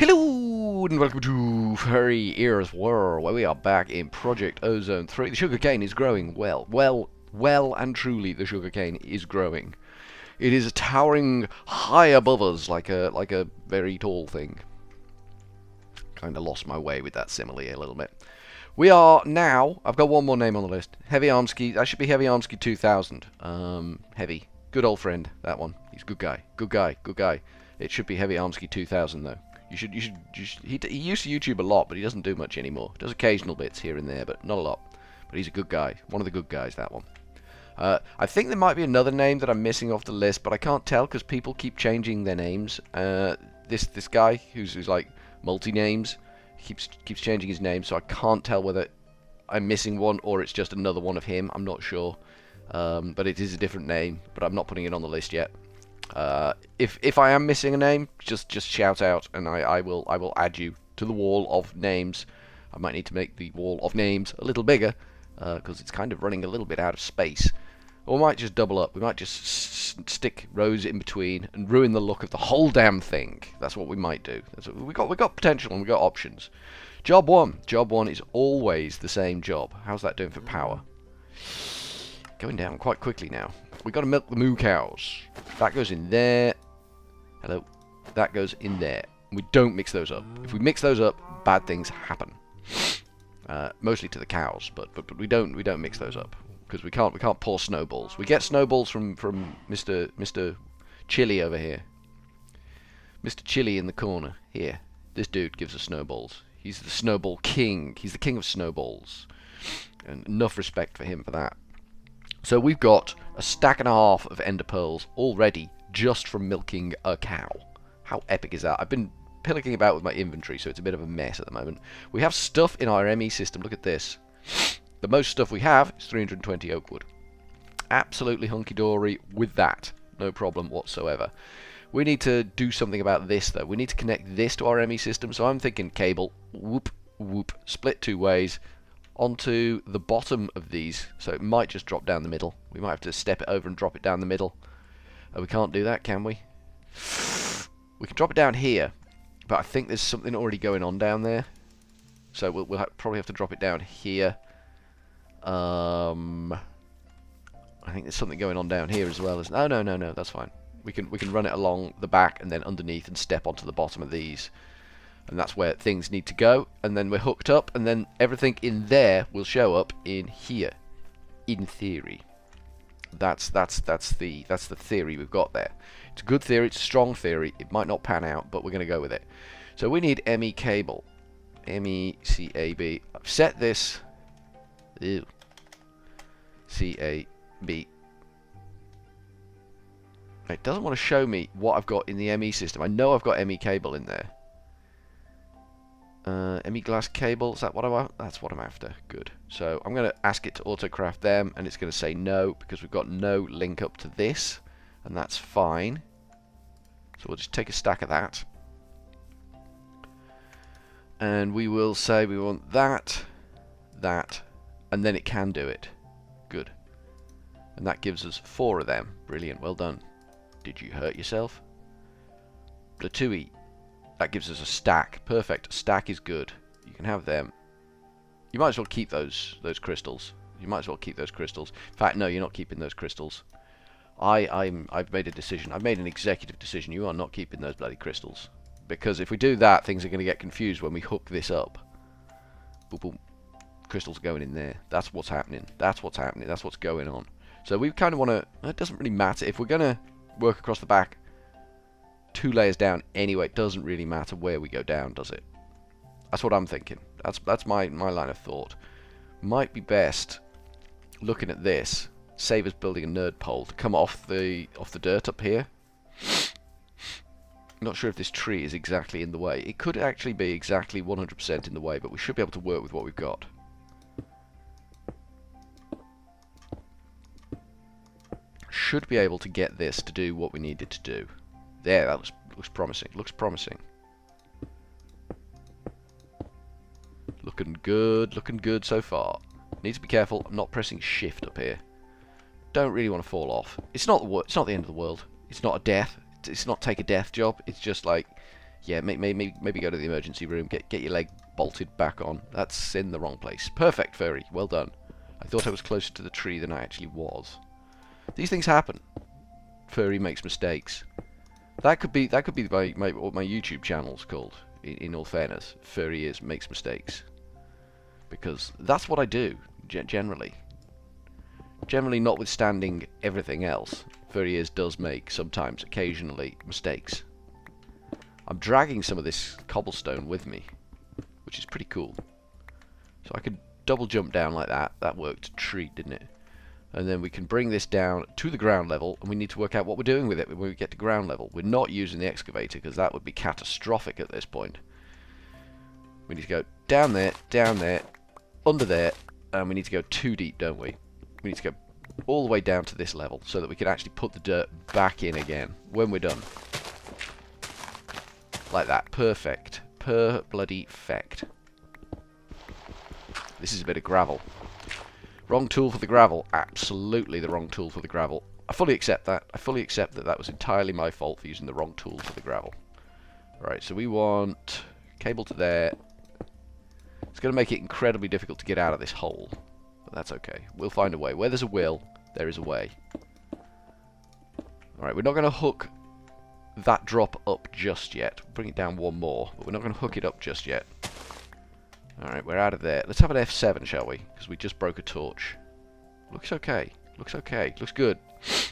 Hello and welcome to Furryearsworld, where we are back in Project Ozone 3. The sugarcane is growing well and truly the sugarcane is growing. It is towering high above us like a very tall thing. Kinda lost my way with that simile a little bit. We are now, I've got one more name on the list. Heavy Armsky, that should be Heavy Armsky 2000. Heavy. Good old friend, that one. He's a good guy. Good guy. It should be Heavy Armsky 2000 though. He used to YouTube a lot, but he doesn't do much anymore. Does occasional bits here and there, but not a lot. But he's a good guy. One of the good guys, that one. I think there might be another name that I'm missing off the list, but I can't tell because people keep changing their names. This guy who's like multi-names keeps changing his name, so I can't tell whether I'm missing one or it's just another one of him. I'm not sure, but it is a different name. But I'm not putting it on the list yet. If I am missing a name, just shout out, and I will add you to the wall of names. I might need to make the wall of names a little bigger because it's kind of running a little bit out of space. Or we might just double up. We might just stick rows in between and ruin the look of the whole damn thing. That's what we might do. We got potential and we got options. Job one. Job one is always the same job. How's that doing for power? Going down quite quickly now. We've got to milk the moo cows. That goes in there. Hello. That goes in there. We don't mix those up. If we mix those up, bad things happen. Mostly to the cows, but we don't mix those up because we can't pour snowballs. We get snowballs from Mr. Chili over here. Mr. Chili in the corner here. This dude gives us snowballs. He's the snowball king. He's the king of snowballs, and enough respect for him for that. So we've got a stack and a half of ender pearls already just from milking a cow. How epic is that? I've been pillicking about with my inventory, so it's a bit of a mess at the moment. We have stuff in our ME system. Look at this. The most stuff we have is 320 oak wood. Absolutely hunky-dory with that. No problem whatsoever. We need to do something about this, though. We need to connect this to our ME system, so I'm thinking cable. Whoop, whoop. Split two ways. Onto the bottom of these, so it might just drop down the middle. We might have to step it over and drop it down the middle. We can't do that, can we? We can drop it down here, but I think there's something already going on down there. So we'll probably have to drop it down here. I think there's something going on down here as well. No, that's fine. We can run it along the back and then underneath and step onto the bottom of these. And that's where things need to go, and then we're hooked up, and then everything in there will show up in here, in theory. That's the theory we've got there. It's a good theory, it's a strong theory. It might not pan out, but we're going to go with it. So we need ME cable, MECAB. I've set this. Ew. CAB. It doesn't want to show me what I've got in the ME system. I know I've got ME cable in there. ME glass cable, is that what I want? That's what I'm after. Good. So I'm going to ask it to autocraft them, and it's going to say no because we've got no link up to this, and that's fine. So we'll just take a stack of that, and we will say we want that, and then it can do it. Good. And that gives us 4 of them. Brilliant. Well done. Did you hurt yourself? Blatui. That gives us a stack. Perfect. A stack is good. You can have them. You might as well keep those crystals. You might as well keep those crystals. In fact, no, you're not keeping those crystals. I've made a decision. I've made an executive decision. You are not keeping those bloody crystals. Because if we do that, things are going to get confused when we hook this up. Boom, boom. Crystals are going in there. That's what's happening. That's what's happening. That's what's going on. So we kind of want to... It doesn't really matter. If we're going to work across the back 2 layers down anyway, it doesn't really matter where we go down, does it? That's what I'm thinking. That's my line of thought. Might be best looking at this. Save us building a nerd pole to come off the dirt up here. Not sure if this tree is exactly in the way. It could actually be exactly 100% in the way, but we should be able to work with what we've got. Should be able to get this to do what we need it to do. There, that looks promising. Looks promising. Looking good so far. Need to be careful. I'm not pressing shift up here. Don't really want to fall off. It's not the end of the world. It's not a death. It's not take a death job. It's just like Yeah, maybe go to the emergency room. Get your leg bolted back on. That's in the wrong place. Perfect, Furry. Well done. I thought I was closer to the tree than I actually was. These things happen. Furry makes mistakes. That could be what my YouTube channel's called. In all fairness, Furryears makes mistakes, because that's what I do generally. Generally, notwithstanding everything else, Furryears does make sometimes, occasionally, mistakes. I'm dragging some of this cobblestone with me, which is pretty cool. So I could double jump down like that. That worked a treat, didn't it? And then we can bring this down to the ground level, and we need to work out what we're doing with it when we get to ground level. We're not using the excavator, because that would be catastrophic at this point. We need to go down there, under there, and we need to go too deep, don't we? We need to go all the way down to this level, so that we can actually put the dirt back in again when we're done. Like that. Perfect. Per-bloody-fect. This is a bit of gravel. Wrong tool for the gravel. Absolutely the wrong tool for the gravel. I fully accept that. I fully accept that that was entirely my fault for using the wrong tool for the gravel. Right, so we want cable to there. It's going to make it incredibly difficult to get out of this hole. But that's okay. We'll find a way. Where there's a will, there is a way. Alright, we're not going to hook that drop up just yet. Bring it down one more, but we're not going to hook it up just yet. Alright, we're out of there. Let's have an F7, shall we? Because we just broke a torch. Looks okay. Looks okay. Looks good.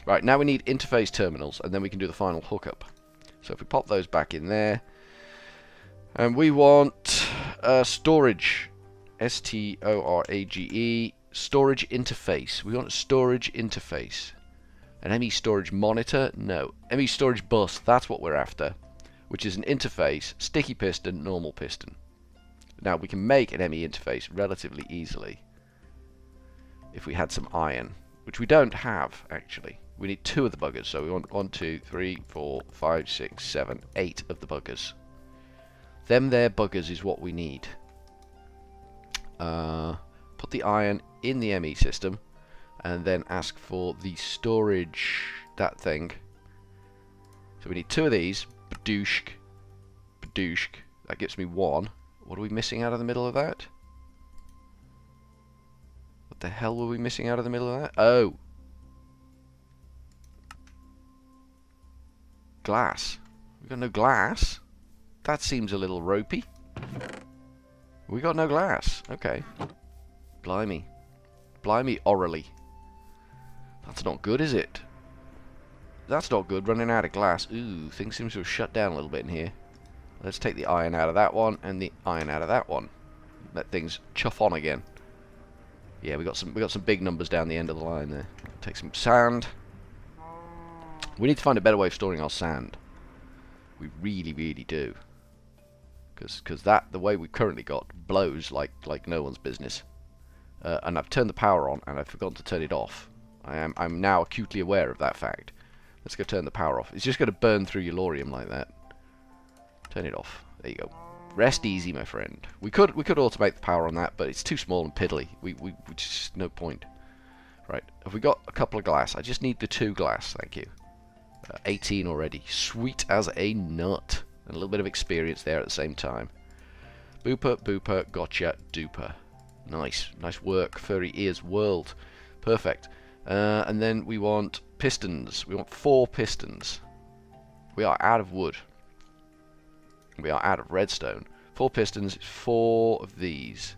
Right, now we need interface terminals, and then we can do the final hookup. So if we pop those back in there, and we want storage. S-T-O-R-A-G-E. Storage interface. We want a storage interface. An ME storage monitor? No. ME storage bus. That's what we're after. Which is an interface, sticky piston, normal piston. Now, we can make an ME interface relatively easily if we had some iron, which we don't have, actually. We need 2 of the buggers, so we want 1, 2, 3, 4, 5, 6, 7, 8 of the buggers. Them there buggers is what we need. Put the iron in the ME system, and then ask for the storage, that thing. So we need 2 of these. Badooshk. Badooshk. That gives me 1. What are we missing out of the middle of that? What the hell were we missing out of the middle of that? Oh! Glass. We got no glass? That seems a little ropey. We got no glass. Okay. Blimey. Blimey orally. That's not good, is it? That's not good, running out of glass. Ooh, things seem to have shut down a little bit in here. Let's take the iron out of that one and the iron out of that one. Let things chuff on again. Yeah, we got some big numbers down the end of the line there. Take some sand. We need to find a better way of storing our sand. We really, really do. Because the way we've currently got blows like no one's business. And I've turned the power on and I've forgotten to turn it off. I'm now acutely aware of that fact. Let's go turn the power off. It's just going to burn through your lorium like that. Turn it off. There you go. Rest easy, my friend. We could automate the power on that, but it's too small and piddly. We just no point. Right. Have we got a couple of glass? I just need the 2 glass. Thank you. 18 already. Sweet as a nut. And a little bit of experience there at the same time. Booper, booper, gotcha, duper. Nice. Nice work, Furryearsworld. Perfect. And then we want pistons. We want 4 pistons. We are out of wood. We are out of redstone. 4 pistons, 4 of these.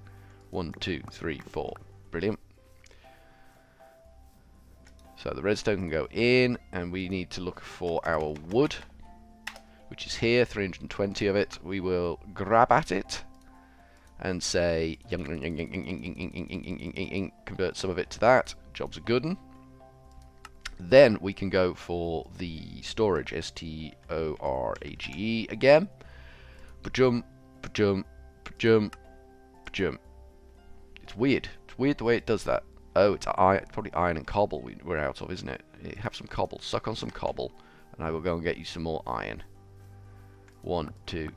1, 2, 3, 4. Brilliant. So the redstone can go in, and we need to look for our wood, which is here, 320 of it. We will grab at it and say, convert some of it to that. Job's a good one. Then we can go for the storage, S-T-O-R-A-G-E again. Pajum, pajum, pajum, pajum. It's weird. It's weird the way it does that. Oh, it's probably iron and cobble we're out of, isn't it? Have some cobble. Suck on some cobble, and I will go and get you some more iron. 1, 2,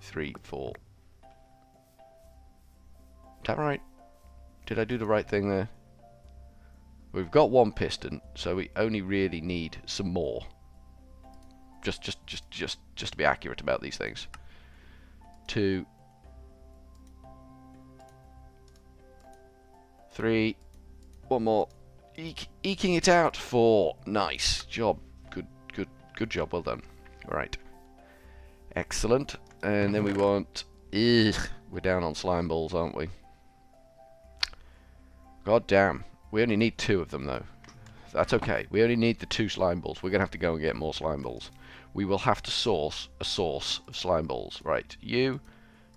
3, 4. Is that right? Did I do the right thing there? We've got 1 piston, so we only really need some more. Just to be accurate about these things. 2, 3, one more. Eking it out. 4. Nice job. Good job. Well done. Right. Excellent. And then we want... Ugh, we're down on slime balls, aren't we? God damn. We only need 2 of them, though. That's okay. We only need the 2 slime balls. We're going to have to go and get more slime balls. We will have to source a source of slime balls. Right. You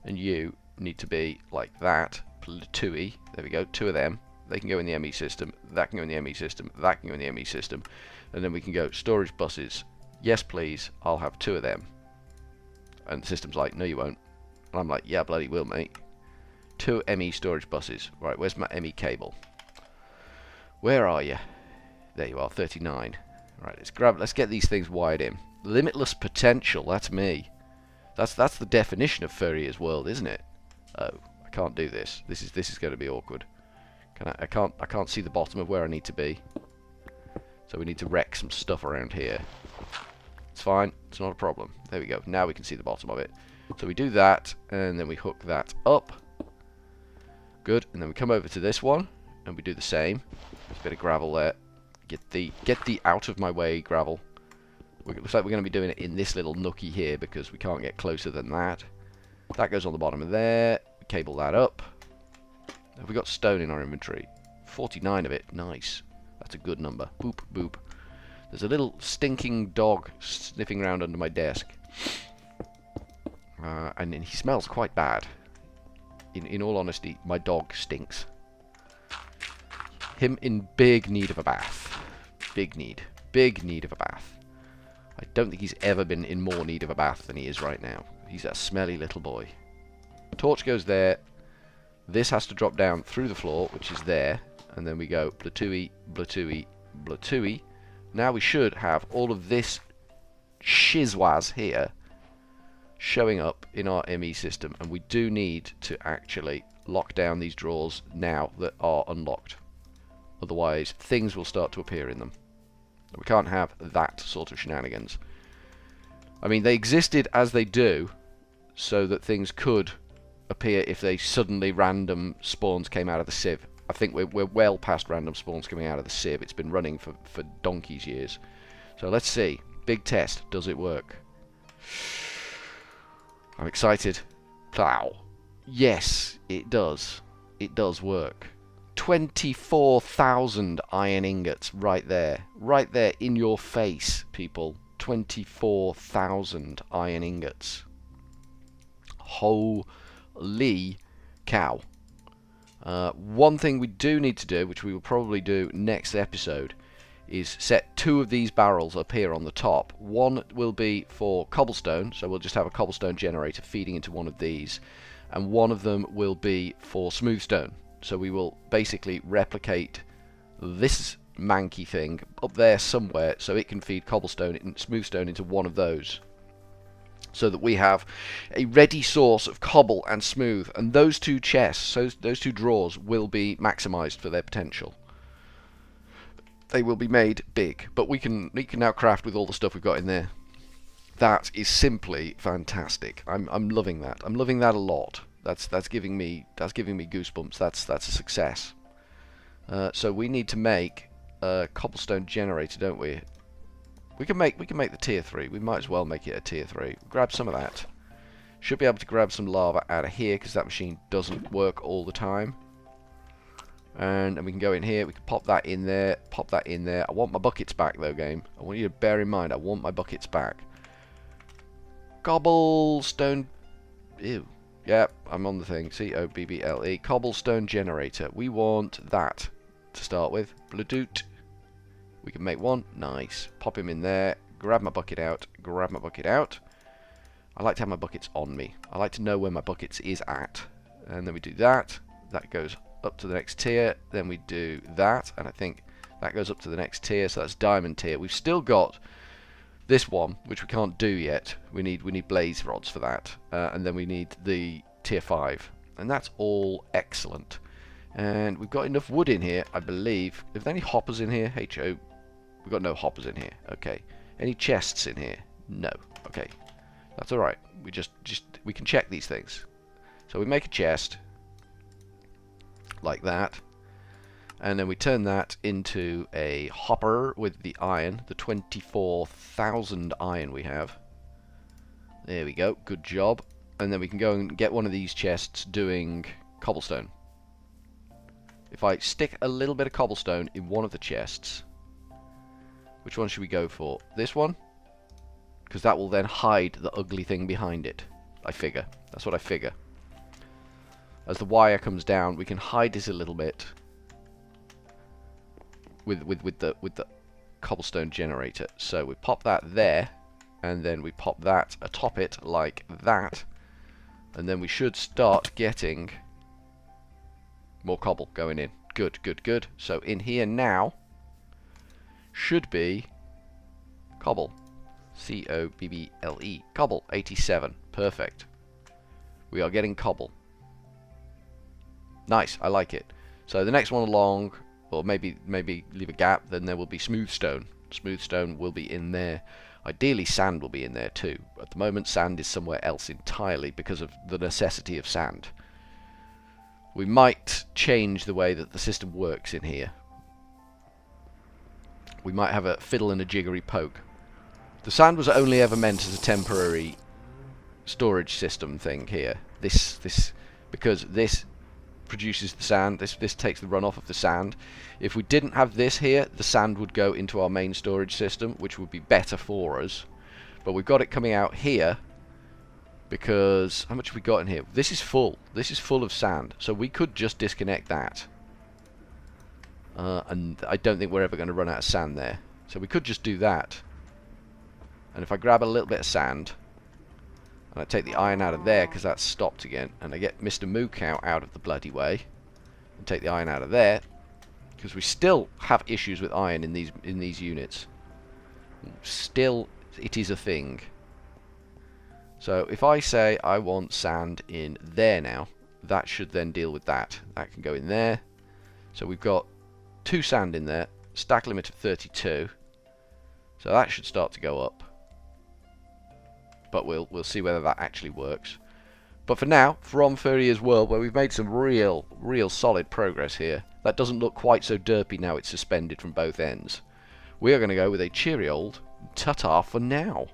and you need to be like that. Platoey. There we go. 2 of them. They can go in the ME system. That can go in the ME system. That can go in the ME system. And then we can go storage buses. Yes, please. I'll have 2 of them. And the system's like, no, you won't. And I'm like, yeah, bloody will, mate. 2 ME storage buses. Right, where's my ME cable? Where are you? There you are, 39. Right, let's get these things wired in. Limitless potential, that's me. That's the definition of Furryearsworld, isn't it? Oh, I can't do this. This is going to be awkward. I can't see the bottom of where I need to be. So we need to wreck some stuff around here. It's fine, it's not a problem. There we go. Now we can see the bottom of it. So we do that, and then we hook that up. Good, and then we come over to this one, and we do the same. There's a bit of gravel there. Get the out of my way gravel. Looks like we're going to be doing it in this little nookie here because we can't get closer than that. That goes on the bottom of there. We cable that up. Have we got stone in our inventory? 49 of it. Nice. That's a good number. Boop, boop. There's a little stinking dog sniffing around under my desk. And he smells quite bad. In all honesty, my dog stinks. Him in big need of a bath. Big need of a bath. I don't think he's ever been in more need of a bath than he is right now. He's a smelly little boy. Torch goes there. This has to drop down through the floor, which is there. And then we go blatooey, blatooey, blatooey. Now we should have all of this shizwaz here showing up in our ME system. And we do need to actually lock down these drawers now that are unlocked. Otherwise, things will start to appear in them. We can't have that sort of shenanigans. I mean, they existed as they do, so that things could appear if they suddenly random spawns came out of the sieve. I think we're well past random spawns coming out of the sieve. It's been running for donkey's years. So let's see. Big test. Does it work? I'm excited. Plow. Yes, it does. It does work. 24,000 iron ingots right there. Right there in your face, people. 24,000 iron ingots. Holy cow. One thing we do need to do, which we will probably do next episode, is set 2 of these barrels up here on the top. One will be for cobblestone, so we'll just have a cobblestone generator feeding into one of these, and one of them will be for smooth stone. So we will basically replicate this manky thing up there somewhere so it can feed cobblestone and smooth stone into one of those. So that we have a ready source of cobble and smooth, and those 2 chests, those 2 drawers, will be maximized for their potential. They will be made big, but we can now craft with all the stuff we've got in there. That is simply fantastic. I'm loving that. I'm loving that a lot. That's giving me goosebumps. That's a success. So we need to make a cobblestone generator, don't we? We can make the tier 3. We might as well make it a tier 3. Grab some of that. Should be able to grab some lava out of here because that machine doesn't work all the time. And we can go in here. We can pop that in there. Pop that in there. I want my buckets back though, game. I want you to bear in mind. I want my buckets back. Cobblestone. Ew. Yep, I'm on the thing. C-O-B-B-L-E. Cobblestone generator. We want that to start with. Bladoot. We can make one. Nice. Pop him in there. Grab my bucket out. Grab my bucket out. I like to have my buckets on me. I like to know where my buckets is at. And then we do that. That goes up to the next tier. Then we do that. And I think that goes up to the next tier. So that's diamond tier. We've still got this one, which we can't do yet. We need blaze rods for that. And then we need the tier 5. And that's all excellent. And we've got enough wood in here, I believe. Are there any hoppers in here? We've got no hoppers in here. Okay. Any chests in here? No. Okay. That's alright. We can check these things. So we make a chest like that, and then we turn that into a hopper with the iron, the 24,000 iron we have. There we go, good job. And then we can go and get one of these chests doing cobblestone. If I stick a little bit of cobblestone in one of the chests, which one should we go for? This one? Because that will then hide the ugly thing behind it, I figure. That's what I figure. As the wire comes down, we can hide it a little bit with the cobblestone generator. So we pop that there, and then we pop that atop it like that, and then we should start getting more cobble going in. Good, good, good. So in here now should be cobble. C-O-B-B-L-E. Cobble. 87. Perfect. We are getting cobble. Nice. I like it. So the next one along, or maybe leave a gap, then there will be smooth stone. Smooth stone will be in there. Ideally sand will be in there too. At the moment sand is somewhere else entirely because of the necessity of sand. We might change the way that the system works in here. We might have a fiddle and a jiggery poke. The sand was only ever meant as a temporary storage system thing here. Because this produces the sand, this takes the runoff of the sand. If we didn't have this here, the sand would go into our main storage system, which would be better for us. But we've got it coming out here because how much have we got in here? This is full. This is full of sand, so we could just disconnect that. And I don't think we're ever going to run out of sand there. So we could just do that. And if I grab a little bit of sand, and I take the iron out of there because that's stopped again, and I get Mr. Moo Cow out of the bloody way, and take the iron out of there, because we still have issues with iron in these units. Still, it is a thing. So if I say I want sand in there now, that should then deal with that. That can go in there. So we've got 2 sand in there, stack limit of 32. So that should start to go up. But we'll see whether that actually works. But for now, from Furryearsworld, where we've made some real solid progress here, that doesn't look quite so derpy now it's suspended from both ends. We are going to go with a cheery old ta-ta for now.